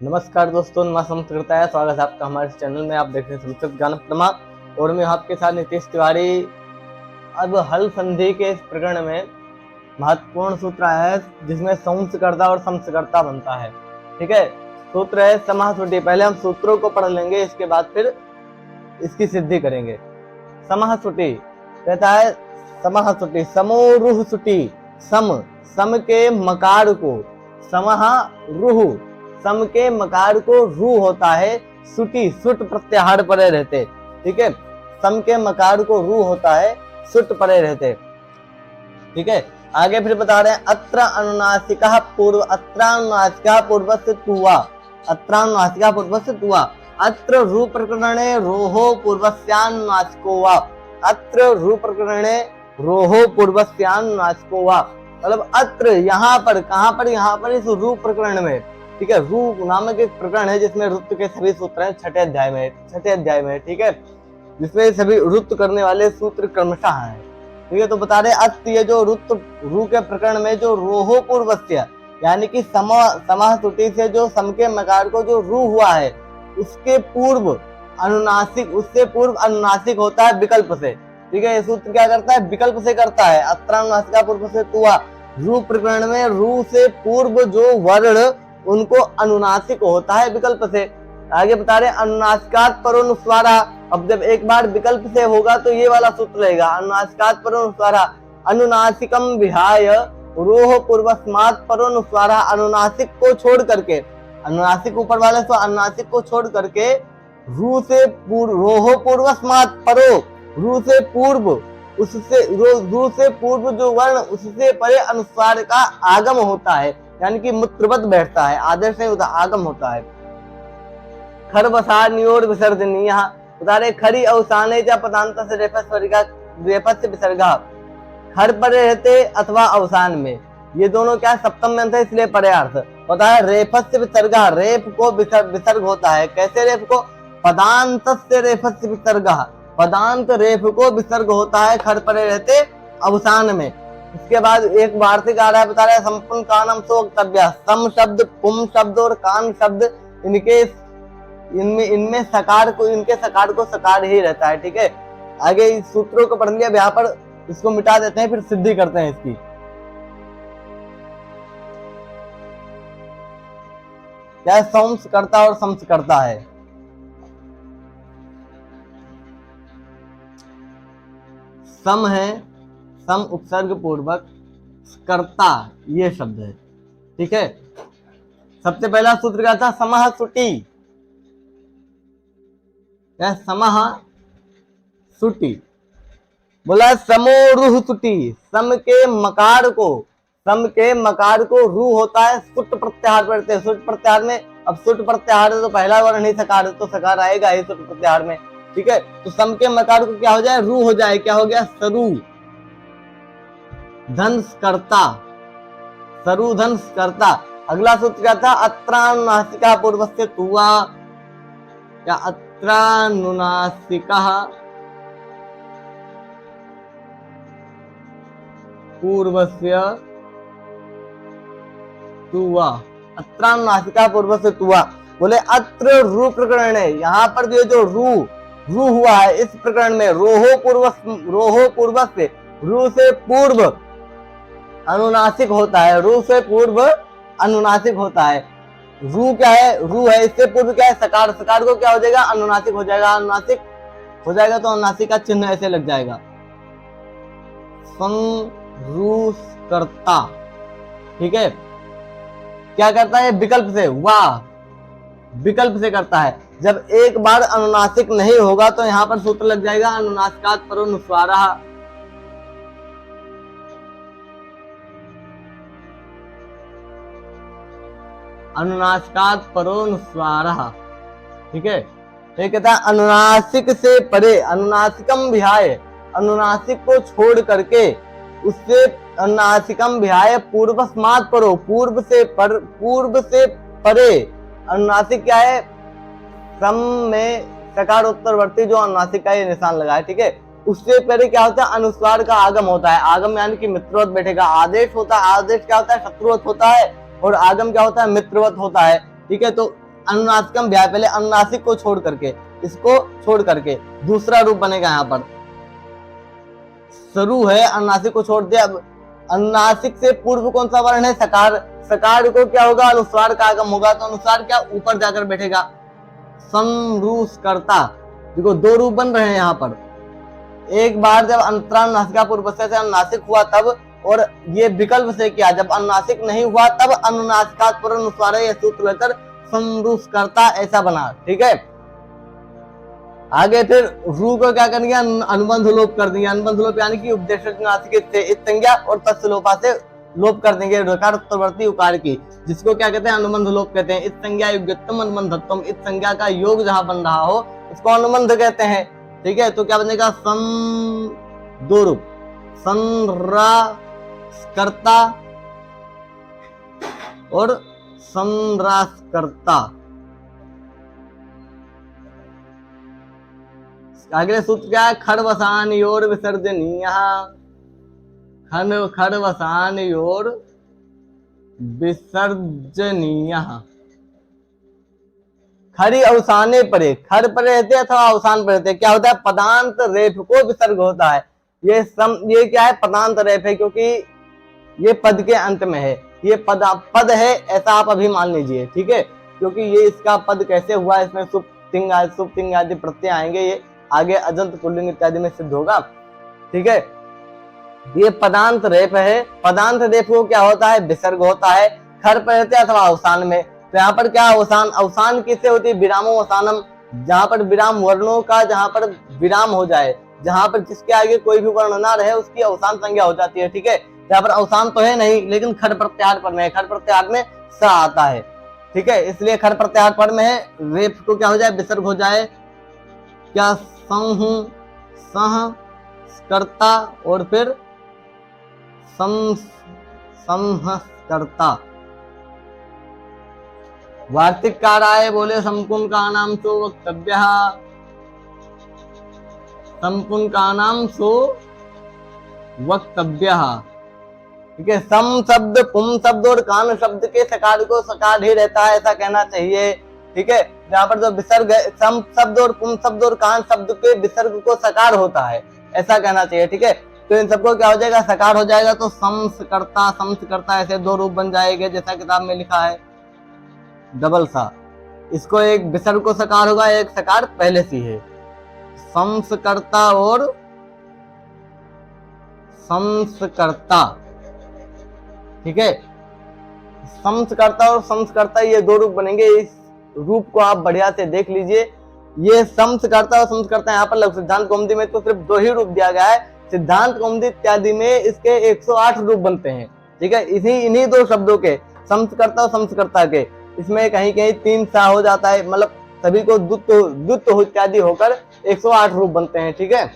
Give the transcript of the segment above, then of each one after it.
नमस्कार दोस्तों, नमस्कार करता है। स्वागत है आपका हमारे चैनल में। आप देख रहे हैं संस्कृत ज्ञान प्रमा और मैं आपके साथ नीतीश तिवारी। अब हल संधि के इस प्रकरण में महत्वपूर्ण सूत्र है जिसमें संस्कर्ता और समस्कर्ता बनता है। ठीक है, सूत्र है समाह त्रुटि। पहले हम सूत्रों को पढ़ लेंगे, इसके बाद फिर इसकी सिद्धि करेंगे। समाह त्रुटि कहता है, समाह त्रुटि समोरुह त्रुटि। सम के मकार को समह रुह, सम के मकार को रू होता है, सुटी सुट प्रत्याहार परे रहते। ठीक है, सम के मकार को रू होता है, सुट परे रहते। ठीक है, आगे फिर बता रहे हैं अत्र अनुनासिका पूर्व, अत्रानुनासिका पूर्वस्य तुवा, अत्रानुनासिका पूर्वस्य तुवा। अत्र रू प्रकरणे रोहो पूर्वस्यानुनासिको वा, अत्र रू प्रकरणे रोहो पूर्वस्यानुनासिको वा। मतलब अत्र यहाँ पर, कहाँ पर, यहाँ पर इस रू प्रकरण में। ठीक है, रू नामक एक प्रकरण है जिसमें ऋतु के सभी सूत्र हैं, छठे अध्याय में। ठीक है, जिसमें सभी ऋतु करने वाले सूत्र क्रमशः हैं। ठीक है, तो बता रहे अस्त, ये जो रू के प्रकरण में जो रोहो पूर्वस्य, यानी कि समाह त्रुटि से जो सम के मकार को जो रू हुआ है उसके पूर्व अनुनासिक, उससे पूर्व अनुनासिक होता है विकल्प से। ठीक है, ये सूत्र क्या करता है, विकल्प से करता है। अत्रानुनासिका पूर्व से तुआ, रू प्रकरण में रू से पूर्व जो वर्ण उनको अनुनासिक होता है विकल्प से। आगे बता रहे अनुनासिकात परोनुस्वारा। अब जब एक बार विकल्प से होगा तो ये वाला सूत्र रहेगा, अनुनासिकात परोनुस्वारा अनुनासिकम विहाय रोह पूर्वस्मात् परोनुस्वारा। अनुनासिक को छोड़ करके, अनुनासिक ऊपर वाले तो अनुनासिक को छोड़ करके रू से पूर्व, रोह पूर्वस्मात् परो, रू से पूर्व, उससे रू से पूर्व जो वर्ण उससे परे अनुस्वार का आगम होता है, यानी कि मूत्रवत बैठता है, आदेश नहीं होता, आगम होता है। खर बसार नियोर विसर्जनी, यहाँ बता रहे खरी अवसाने जा पदांत से रेफस विसर्गा। खर परे रहते अथवा अवसान में, ये दोनों क्या सप्तम में है इसलिए परे अर्थ होता है। रेफस विसर्गा, रेफ को विसर्ग होता है। कैसे रेफ को, पदांत से रेफस विसर्गा, पदांत रेफ को विसर्ग होता है खर परे रहते अवसान में। इसके बाद एक वार्तिक आ रहा है, बता रहा है संपूर्ण कानम सो वक्तव्य। सम शब्द, पुम शब्द और कान शब्द, इनमें सकार को, इनके सकार को सकार ही रहता है। ठीक है, आगे इस सूत्रों को पढ़ लिया, यहाँ पर इसको मिटा देते हैं, फिर सिद्धि करते हैं इसकी। क्या संस करता और समस करता है। सम है, सम उपसर्ग पूर्वक, कर्ता ये शब्द है। ठीक है, सबसे पहला सूत्र क्या था, समह सुटी। क्या, समह सुटी बोला, समोरुह सुटी। सम के मकार को, सम के मकार को रू होता है, सुट प्रत्याहार पढ़ते हैं। सुट प्रत्याहार में, अब सुट प्रत्याहार है तो पहला वर्ण नहीं सकार, तो सकार आएगा ही सुट प्रत्याहार में। ठीक है, तो सम के मकार को क्या हो जाए, रू हो जाए। क्या हो गया, सरू धंस करता, सरु धंस करता। अगला सूत्र क्या था, अत्रानुनासिका पूर्वस्य तुवा, या अत्रानुनासिका पूर्वस्य तुवा, अत्रानुनासिका पूर्वस्य तुवा। बोले अत्र रू प्रकरण है, यहाँ पर जो रू हुआ है इस प्रकरण में रोहो पूर्वस्य, रू से पूर्व अनुनासिक होता है, रू से पूर्व अनुनासिक होता है। रू क्या है, रू है, इससे पूर्व क्या है, सकार। सकार को क्या हो जाएगा, अनुनासिक हो जाएगा। अनुनासिक हो जाएगा तो अनुनासिक का चिन्ह ऐसे लग जाएगा, संरूसकर्ता। ठीक है, क्या करता है, विकल्प से, वाह, विकल्प से करता है। जब एक बार अनुनासिक नहीं होगा तो यहाँ पर सूत्र लग जाएगा अनुनासिकात परोनुस्वारः। अनुनासिकात परोनुस्वारः। ठीक है, ये कहता है अनुनासिक से परे, अनुनासिकम विहाय, अनुनासिक को छोड़ करके उससे अनुनासिकम विहाय पूर्वस्मात् परो, पूर्व से परे। अनुनासिक क्या है, सम में सकार उत्तरवर्ती जो अनुनासिक का ये निशान लगा है। ठीक है, उससे पहले क्या होता है, अनुस्वार का आगम होता है। आगम यानी कि मित्रवत बैठेगा। आदेश होता है, आदेश क्या होता है, शत्रुवत होता है, और आगम क्या होता है, मित्रवत होता है। ठीक है, तो अनुनासिकम व्याय, पहले अनुनासिक को छोड़ करके, इसको छोड़ करके दूसरा रूप बनेगा यहाँ पर। शुरू है, अनुनासिक को छोड़ दिया, अब अनुनासिक से पूर्व कौन सा वर्ण है? सकार। सकार को क्या होगा? अनुस्वार का आगम होगा, तो अनुस्वार क्या ऊपर जाकर बैठेगा, संरूसकर्ता। देखो दो रूप बन रहे हैं यहाँ पर। एक बार जब अंतरानुनासिका पूर्व से अनुनासिक हुआ तब, और ये विकल्प से किया जब अनुनासिक नहीं हुआ तब अनुनासिका पूर्व अनुस्वार यह सूत्र लेकर संरूसकर्ता ऐसा बना। ठीक है, आगे फिर रू को क्या करेंगे? अनुबंध लोप कर देंगे। अनुबंध लोप यानी कि उपदेशक नासिक से इत संज्ञा और तत्स्य लोपा से लोप कर देंगे ऋकार उत्तरवर्ती उकार की, जिसको क्या कहते हैं? अनुबंध लोप कहते हैं। इस संज्ञा युग्यत्वम अनुबंधत्वम, इस संज्ञा का योग जहां बन रहा हो उसको अनुबंध कहते हैं। ठीक है, तो क्या बनेगा? दो रूप, संरासकर्ता और संरासकर्ता। अगले सूत्र क्या है? खड़वसानयोर विसर्जनीय, खड़वसानयोर विसर्जनीय। खड़ी अवसाने परे, खड़ पर रहते अथवा अवसान पर रहते, क्या होता है? पदांत रेफ को विसर्ग होता है। ये क्या है? पदांत रेफ है, क्योंकि ये पद के अंत में है, ये पद है ऐसा आप अभी मान लीजिए। ठीक है, क्योंकि ये इसका पद कैसे हुआ, इसमें सुप तिंग आदि प्रत्यय आएंगे, ये आगे अजंत पुल्लिंग इत्यादि में सिद्ध होगा। ठीक है, ये पदांत रेफ है। पदांत रेफ को क्या होता है? विसर्ग होता है खर पर रहते अथवा अवसान में। तो यहाँ पर क्या अवसान? अवसान किससे होती है? विरामो अवसानम, जहां पर विराम वर्णों का जहां पर विराम हो जाए, जहां पर जिसके आगे कोई भी वर्ण ना रहे उसकी अवसान संज्ञा हो जाती है। ठीक है, यहाँ पर अवसान तो है नहीं, लेकिन खर प्रत्याहार पर में है, खर प्रत्याहार में स आता है। ठीक है, इसलिए खर प्रत्याहार पर में है, रेफ को क्या हो जाए? विसर्ग हो जाए। क्या? संहस्कर्ता और फिर संहस्कर्ता। वार्तिककार आए, बोले संपूर्ण का नाम सो वक्तव्य, संपूर्ण का नाम सो वक्तव्य। ठीक है, सम शब्द, पुम शब्द और कान शब्द के सकार को सकार ही रहता है ऐसा कहना चाहिए। ठीक है, जहाँ पर जो विसर्ग है, सम शब्द और पुम शब्द और कान शब्द के विसर्ग को सकार होता है ऐसा कहना चाहिए। ठीक है, तो इन सबको क्या हो जाएगा? सकार हो जाएगा। तो संस्कर्ता, संस्कर्ता ऐसे दो रूप बन जाएंगे जैसा किताब में लिखा है, डबल सा। इसको एक विसर्ग को सकार होगा, एक सकार पहले से है, संस्कर्ता और संस्कर्ता। ठीक है, संस्कर्ता और संस्कर्ता ये दो रूप बनेंगे। इस रूप को आप बढ़िया से देख लीजिए। ये संस्कर्ता और संस्कर्ता यहाँ पर सिद्धांत कौमुदी में तो सिर्फ दो ही रूप दिया गया है, सिद्धांत कौमुदी इत्यादि में इसके 108 रूप बनते हैं। ठीक है, इन्हीं दो शब्दों के, संस्कर्ता और संस्कर्ता के, इसमें कहीं कहीं 3 सा हो जाता है, मतलब सभी को द्वित्व इत्यादि होकर 108 रूप बनते हैं। ठीक है,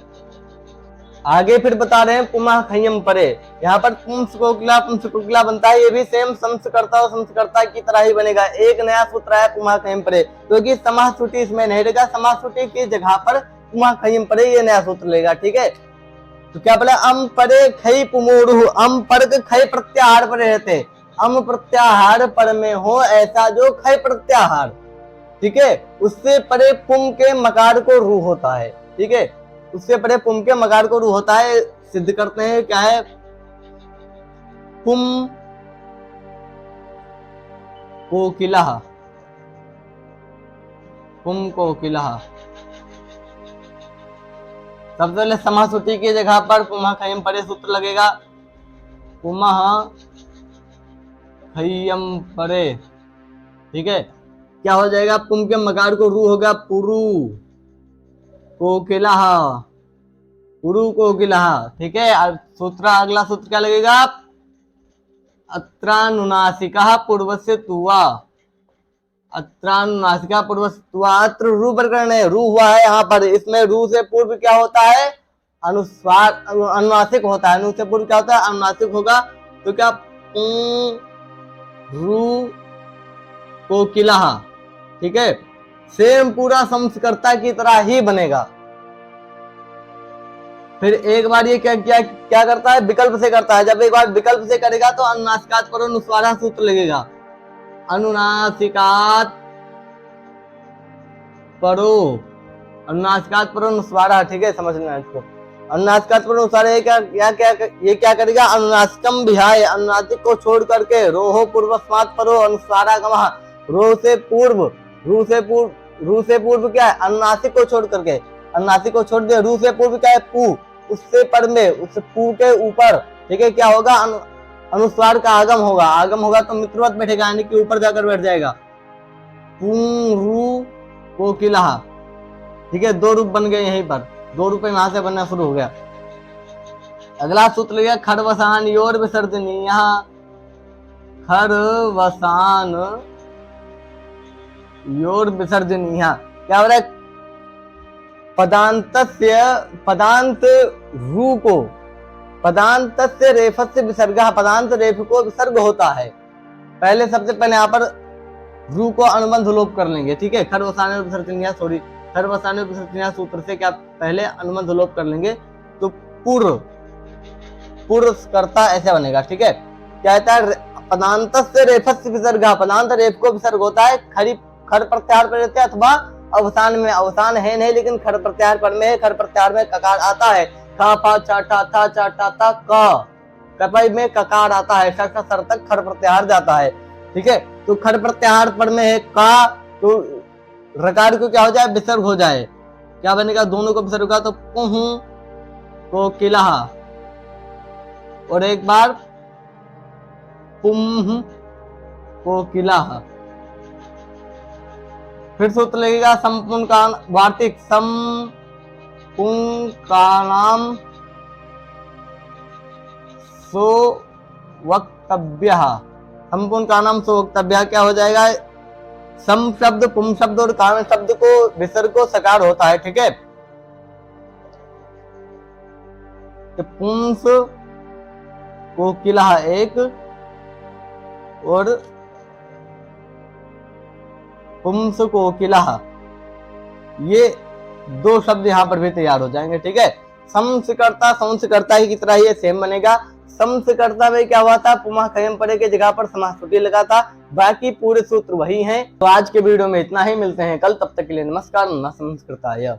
आगे फिर बता रहे हैं पुमा खयम परे। यहाँ पर पुंस कोकिला बनता है, ये भी सेम संस्कर्ता और संस्कर्ता की तरह ही बनेगा। एक नया सूत्र है पुमा खयम परे, क्योंकि समास त्रुटि इसमें नहीं रहेगा, समास त्रुटि की जगह पर पुमा खयम परे ये नया सूत्र लेगा। ठीक है, तो क्या बोला? अम परे खई पुमोरु, अम पर खय प्रत्याहार पर रहते, अम प्रत्याहार पर में हो ऐसा जो खय प्रत्याहार। ठीक है, उससे परे पुम के मकार को रू होता है। ठीक है, उससे परे पुम के मकार को रू होता है। सिद्ध करते हैं क्या है? पुम कोकिला, पुम कोकिला। सबसे पहले समासूची की जगह पर पुमा खयम परे सूत्र लगेगा, पुमा खयम परे। ठीक है, क्या हो जाएगा? पुम के मकार को रू होगा, पुरु कोकिला, पुरु कोकिला। ठीक है, सूत्र अगला सूत्र क्या लगेगा? अत्रानुनासिका पूर्वस्य तुवा, अत्रानुनासिका पूर्वस्य तुवा। अत्र रू प्रकरण है, रू हुआ है यहाँ पर, इसमें रू से पूर्व क्या होता है? अनुस्वार, अनुनासिक होता है। अनु से पूर्व क्या होता है? अनुनासिक होगा। तो क्या? रू कोकिला। ठीक है, सेम पूरा संस्कर्ता की तरह ही बनेगा। फिर एक बार ये क्या करता है? विकल्प से करता है। जब एक बार विकल्प से करेगा तो अनुनासिकात पर अनुस्वारा सूत्र लगेगा, अनुनासिकात परो, अनुनासिकात परो अनुस्वारा, ठीक है, समझना इसको। अनुनासिकात परो अनुस्वारा ये क्या करेगा, अनुनासिकम विहाय, अनुनासिक को छोड़ करके, रोहो पूर्वस्मात् परो अनुस्वारा गमः, रो से पूर्व क्या है, अनुनासिक को छोड़ करके, अनुनासिक को छोड़ दे, रू से पूर्व क्या है, पू, उससे पर में, उस पू के ऊपर, ठीक है, क्या होगा, अनुस्वार का आगम होगा तो मित्रवत बैठेगा, यानी कि ऊपर जाकर बैठ जाएगा, रू कोकिला, ठीक है, दो रूप बन गए यहीं पर, दो रूप यहां से बनना शुरू हो गया। अगला सूत्र लिया खरवसान योर विसर्जनीय, खरवसान योर विसर्जनीय, क्या हो रहा है, पदांत रू को, पदांत से रेफस्य विसर्ग, पदांत रेफ को विसर्ग होता है। पहले सबसे पहले यहाँ पर रू को अनुबंध लोप कर लेंगे, ठीक है, खरवसान विसर्जनीय, सॉरी, खरवसान विसर्जनीय सूत्र से क्या पहले अनुबंध लोप कर लेंगे, तो पुर करता ऐसे बनेगा, ठीक है, क्या कहता है, पदांत से रेफस्य विसर्ग, पदांत रेफ को विसर्ग होता है, खर प्रत्याहार पर रहते हैं अथवा अवसान में, अवसान है नहीं लेकिन खर प्रत्याहार पर में है, खर प्रत्याहार में ककार आता है, खा पा चा टा था चा टा ता क, कपाई में ककार आता है, श सर तक खर प्रत्याहार जाता है, ठीक है, तो खर प्रत्याहार पर में है का, तो रकार को क्या हो जाए, विसर्ग हो जाए, क्या बनेगा, दोनों को विसर्ग होगा, तो पुह कोकिला, और एक बार पुम कोकिला, फिर सूत्र लगेगा संपूर्ण का वार्तिक, संपूर्ण का नाम सो वक्तव्य, संपूर्ण का नाम सो वक्तव्य, क्या हो जाएगा, सम शब्द, पुम शब्द और कारण शब्द को विसर्ग को सकार होता है, ठीक है, तो पुंस कोकिला एक और पुंस कोकिला, ये दो शब्द यहाँ पर भी तैयार हो जाएंगे, ठीक है। समस्कर्ता संस्कर्ता ही की तरह ये सेम बनेगा। समस्कर्ता में क्या हुआ था, पुमा खयम परे के जगह पर समास त्रुटि लगा था, बाकी पूरे सूत्र वही हैं। तो आज के वीडियो में इतना ही, मिलते हैं कल, तब तक के लिए नमस्कार। न संस्कृताय।